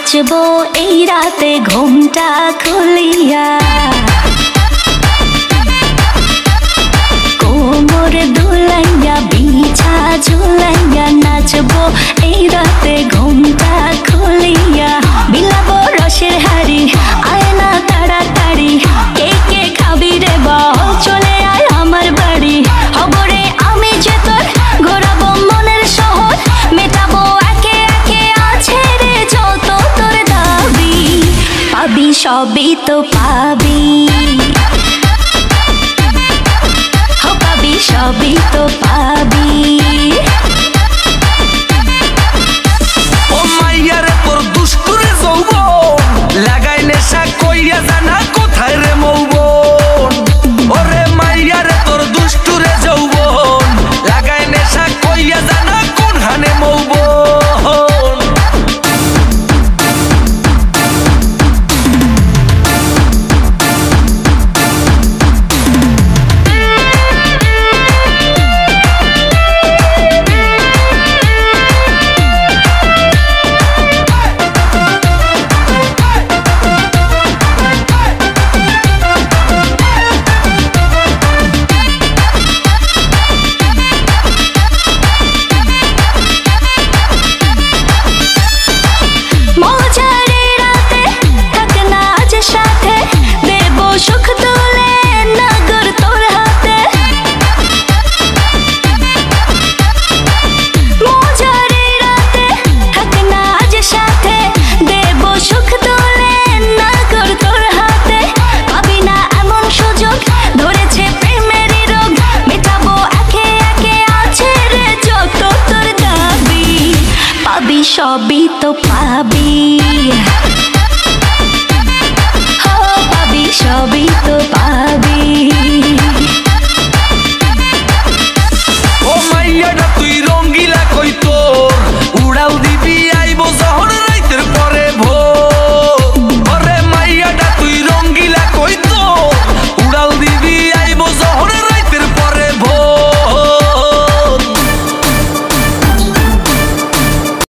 নাচবো এই রাতে ঘুমটা খুলিয়া, কোমর দুলাইয়া বিছা ঝুলাইয়া নাচবো এই রাতে ঘুমটা খুলিয়া। বিলাবো রসের হাড়ি আয় না তাড়াতাড়ি, কে কে খাবি রে বল চলে আয় আমার বাড়ি। হবরে আমি যে তোর ঘোরাবো মনের শহর, মেটাবো একে একে আছে রে যত তোর দাবি। পাবি সবই তো পাবি, সবই তো পাবি। ও মাইয়ারে তোর দুষ্টুরে যৌবন লাগাই নেশা কইয়া জানা কোথায় রে মৌবন। ওরে মাইয়ারে তোর দুষ্টুরে যৌবন লাগাই নেশা কইয়া জানা কোন হানে মৌবন। সুখ তুলে নগর তোর হাতে, মজারে রাতে থাক না আজ সাথে, দেব সুখ তুলে নগর তোর হাতে। পাবি না এমন সুযোগ ধরেছে প্রেমেরই রোগ, মেটাবো একে একে আছে রে যত তোর দাবি। পাবি সবই তো পাবি, সবই তো পাবি।